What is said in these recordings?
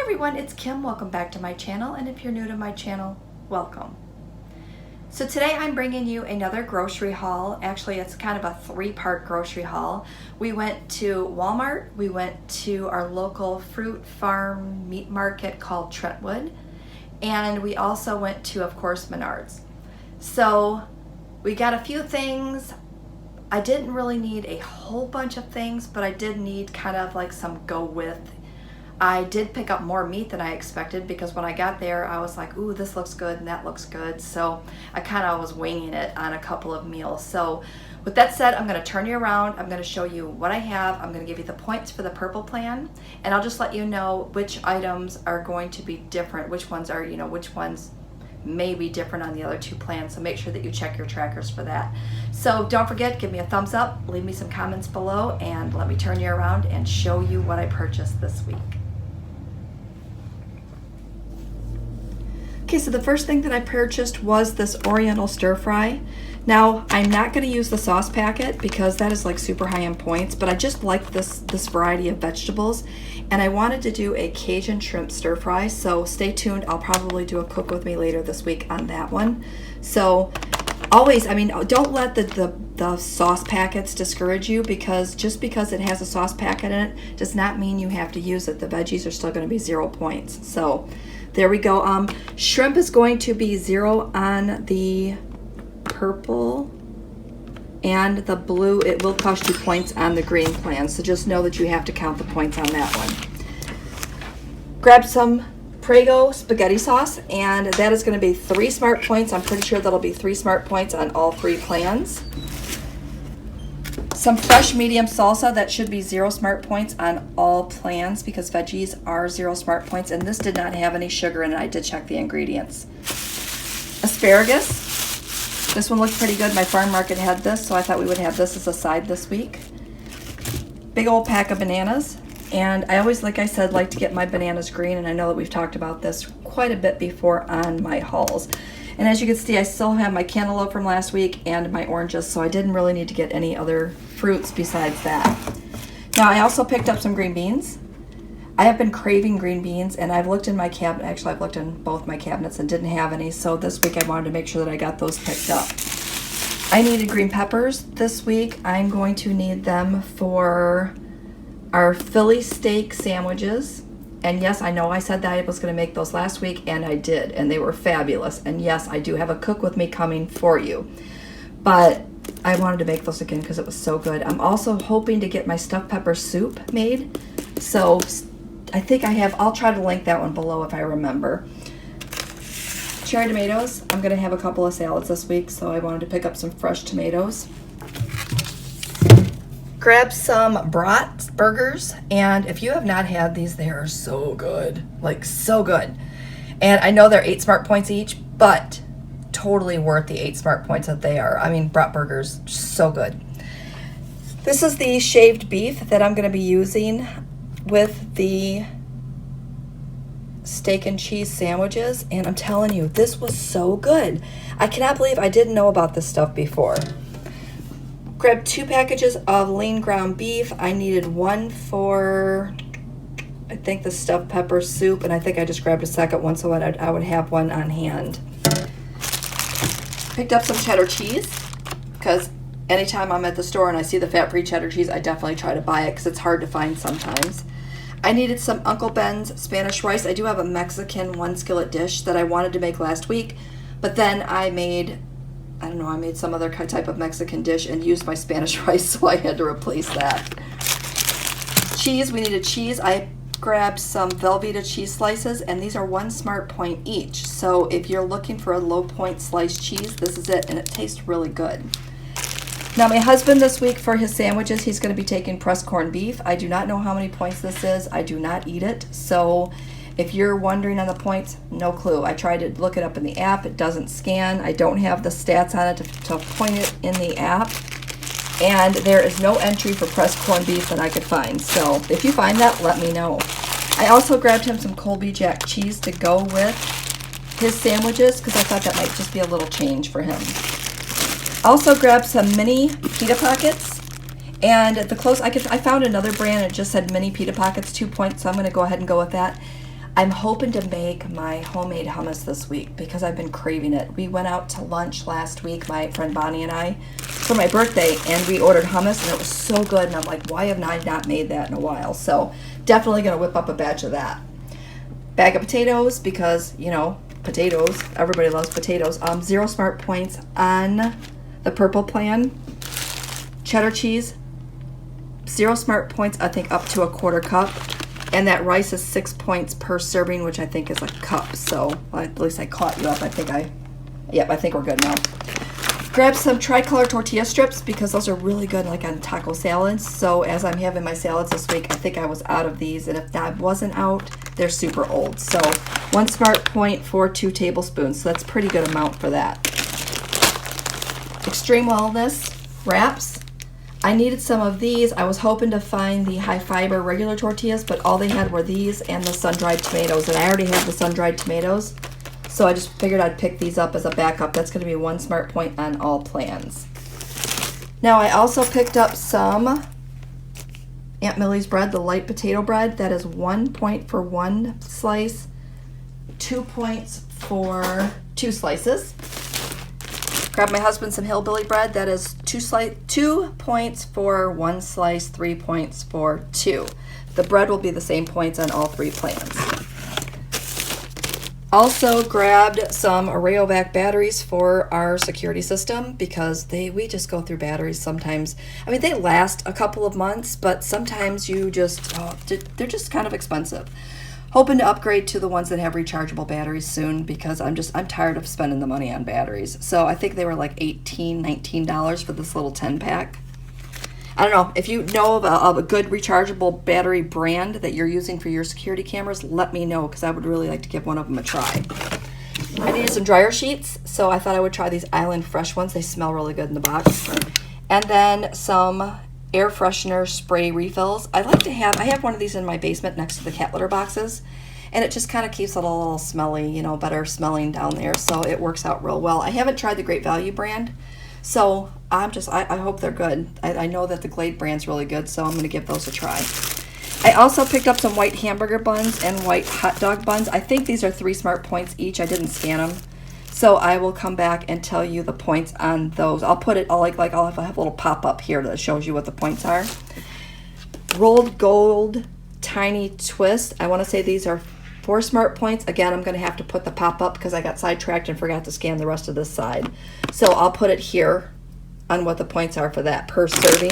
everyone, it's Kim. Welcome back to my channel, and if you're new to my channel, welcome. So today I'm bringing you another grocery haul. Actually, it's kind of a three-part grocery haul. We went to Walmart, we went to our local fruit farm meat market called Trentwood, and we also went to, of course, Menards. So we got a few things. I didn't really need a whole bunch of things, but I did need kind of like some go with. I did pick up more meat than I expected because when I got there I was like, ooh, this looks good and that looks good. So I kind of was winging it on a couple of meals. So with that said, I'm going to turn you around. I'm going to show you what I have. I'm going to give you the points for the purple plan, and I'll just let you know which items are going to be different, which ones are, which ones may be different on the other two plans. So make sure that you check your trackers for that. So don't forget, give me a thumbs up, leave me some comments below, and let me turn you around and show you what I purchased this week. Okay, so the first thing that I purchased was this Oriental stir fry. Now, I'm not going to use the sauce packet because that is like super high in points, but I just like this variety of vegetables, and I wanted to do a Cajun shrimp stir fry, so stay tuned. I'll probably do a cook with me later this week on that one. So always, don't let the sauce packets discourage you, because just because it has a sauce packet in it does not mean you have to use it. The veggies are still going to be 0 points. So there we go. Shrimp is going to be 0 on the purple, and the blue, it will cost you points on the green plan. So just know that you have to count the points on that one. Grab some Prego spaghetti sauce, and that is going to be 3 smart points. I'm pretty sure that'll be 3 smart points on all 3 plans. Some fresh medium salsa, that should be 0 smart points on all plans because veggies are 0 smart points, and this did not have any sugar in it. I did check the ingredients. Asparagus, this one looked pretty good. My farm market had this, so I thought we would have this as a side this week. Big old pack of bananas, and I always, like I said, like to get my bananas green, and I know that we've talked about this quite a bit before on my hauls. And as you can see, I still have my cantaloupe from last week and my oranges, so I didn't really need to get any other fruits besides that. Now, I also picked up some green beans. I have been craving green beans, and I've looked in my cabinet. Actually, I've looked in both my cabinets and didn't have any, so this week I wanted to make sure that I got those picked up. I needed green peppers this week. I'm going to need them for our Philly steak sandwiches. And yes, I know I said that I was going to make those last week, and I did, and they were fabulous. And yes, I do have a cook with me coming for you. But I wanted to make those again because it was so good. I'm also hoping to get my stuffed pepper soup made. So I think I have, I'll try to link that one below if I remember. Cherry tomatoes, I'm going to have a couple of salads this week, so I wanted to pick up some fresh tomatoes. Grab some brat burgers, and if you have not had these, they are so good, like so good. And I know they're 8 smart points each, but totally worth the 8 smart points that they are. I mean, brat burgers, so good. This is the shaved beef that I'm going to be using with the steak and cheese sandwiches, and I'm telling you, this was so good. I cannot believe I didn't know about this stuff before. Grabbed 2 packages of lean ground beef. I needed 1 for, I think, the stuffed pepper soup, and I think I just grabbed a second one so I would have one on hand. Picked up some cheddar cheese because anytime I'm at the store and I see the fat-free cheddar cheese, I definitely try to buy it because it's hard to find sometimes. I needed some Uncle Ben's Spanish rice. I do have a Mexican 1 skillet dish that I wanted to make last week, but then I made some other type of Mexican dish and used my Spanish rice, so I had to replace that. Cheese, we needed cheese. I grabbed some Velveeta cheese slices, and these are 1 smart point each. So if you're looking for a low point sliced cheese, this is it, and it tastes really good. Now, my husband this week for his sandwiches, he's going to be taking pressed corned beef. I do not know how many points this is. I do not eat it, so if you're wondering on the points, no clue. I tried to look it up in the app. It doesn't scan. I don't have the stats on it to point it in the app. And there is no entry for pressed corned beef that I could find. So if you find that, let me know. I also grabbed him some Colby Jack cheese to go with his sandwiches because I thought that might just be a little change for him. Also grabbed some mini pita pockets. And I found another brand. It just said mini pita pockets, 2 points. So I'm going to go ahead and go with that. I'm hoping to make my homemade hummus this week because I've been craving it. We went out to lunch last week, my friend Bonnie and I, for my birthday, and we ordered hummus, and it was so good, and I'm like, why have I not made that in a while? So definitely going to whip up a batch of that. Bag of potatoes because, you know, potatoes. Everybody loves potatoes. 0 smart points on the purple plan. Cheddar cheese, 0 smart points, I think up to a 1/4 cup. And that rice is 6 points per serving, which I think is a cup. So at least I caught you up. I think we're good now. Grab some tricolor tortilla strips because those are really good like on taco salads. So as I'm having my salads this week, I think I was out of these. And if that wasn't out, they're super old. So 1 smart point for 2 tablespoons. So that's a pretty good amount for that. Extreme Wellness wraps. I needed some of these. I was hoping to find the high fiber regular tortillas, but all they had were these and the sun-dried tomatoes. And I already have the sun-dried tomatoes. So I just figured I'd pick these up as a backup. That's going to be 1 smart point on all plans. Now I also picked up some Aunt Millie's bread, the light potato bread. That is 1 point for 1 slice, 2 points for 2 slices. Grab my husband some hillbilly bread. That is 2 points for 1 slice, 3 points for 2. The bread will be the same points on all 3 plans. Also grabbed some Rayovac batteries for our security system because we just go through batteries sometimes. I mean, they last a couple of months, but sometimes they're just kind of expensive. Hoping to upgrade to the ones that have rechargeable batteries soon because I'm tired of spending the money on batteries. So I think they were like $18, $19 for this little 10-pack. I don't know, if you know of a good rechargeable battery brand that you're using for your security cameras, let me know because I would really like to give one of them a try. I needed some dryer sheets, so I thought I would try these Island Fresh ones. They smell really good in the box. And then some air freshener spray refills. I have one of these in my basement next to the cat litter boxes, and it just kind of keeps it a little smelly, better smelling down there, so it works out real well. I haven't tried the Great Value brand, so I hope they're good. I know that the Glade brand's really good, so I'm going to give those a try. I also picked up some white hamburger buns and white hot dog buns. I think these are 3 smart points each. I didn't scan them. So I will come back and tell you the points on those. I'll put it I'll have a little pop-up here that shows you what the points are. Rolled Gold Tiny Twist. I want to say these are 4 smart points. Again, I'm going to have to put the pop-up because I got sidetracked and forgot to scan the rest of this side. So I'll put it here on what the points are for that per serving.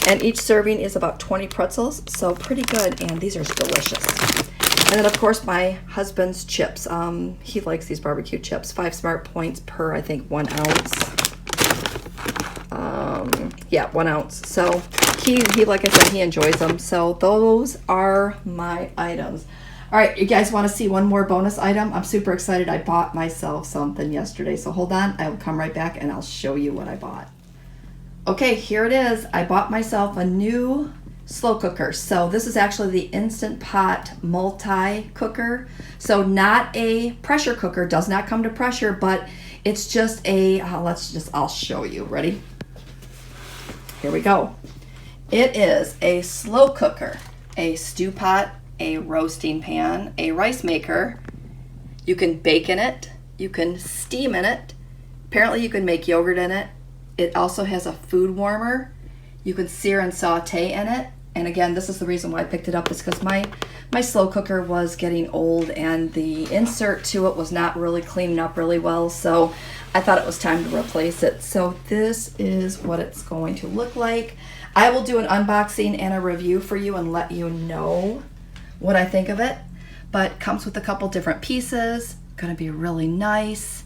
And each serving is about 20 pretzels, so pretty good, and these are delicious. And then, of course, my husband's chips. He likes these barbecue chips. 5 smart points per, I think, 1 ounce. 1 ounce. So he, like I said, he enjoys them. So those are my items. All right, you guys want to see one more bonus item? I'm super excited. I bought myself something yesterday. So hold on. I will come right back, and I'll show you what I bought. Okay, here it is. I bought myself a new slow cooker. So this is actually the Instant Pot multi-cooker. So not a pressure cooker, does not come to pressure, but it's just a, I'll show you. Ready? Here we go. It is a slow cooker, a stew pot, a roasting pan, a rice maker. You can bake in it. You can steam in it. Apparently you can make yogurt in it. It also has a food warmer. You can sear and saute in it. And again, this is the reason why I picked it up, is because my slow cooker was getting old and the insert to it was not really cleaning up really well. So I thought it was time to replace it. So this is what it's going to look like. I will do an unboxing and a review for you and let you know what I think of it. But it comes with a couple different pieces. Gonna be really nice.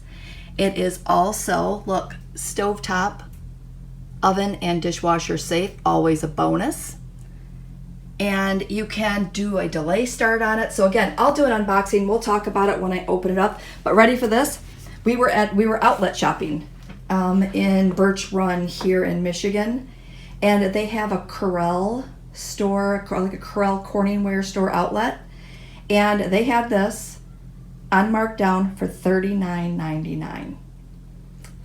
It is also, look, stovetop, oven, and dishwasher safe, always a bonus. And you can do a delay start on it. So again, I'll do an unboxing. We'll talk about it when I open it up. But ready for this? We were outlet shopping in Birch Run here in Michigan, and they have a Corel store, like a Corel Corningware store outlet, and they had this on markdown for $39.99,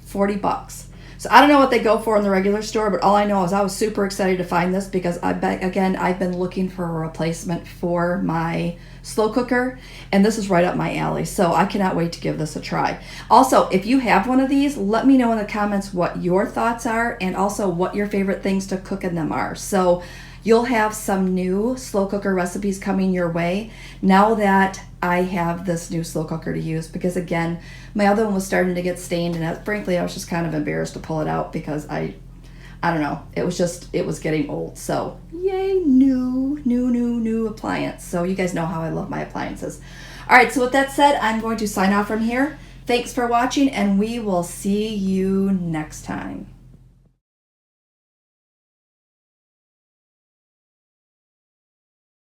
$40. So I don't know what they go for in the regular store, but all I know is I was super excited to find this because I've been looking for a replacement for my slow cooker, and this is right up my alley. So I cannot wait to give this a try. Also, if you have one of these, let me know in the comments what your thoughts are and also what your favorite things to cook in them are. So you'll have some new slow cooker recipes coming your way now that I have this new slow cooker to use, because again, my other one was starting to get stained, and frankly I was just kind of embarrassed to pull it out because I don't know, it was getting old. So yay, new appliance. So you guys know how I love my appliances. All right, so with that said, I'm going to sign off from here. Thanks for watching, and we will see you next time.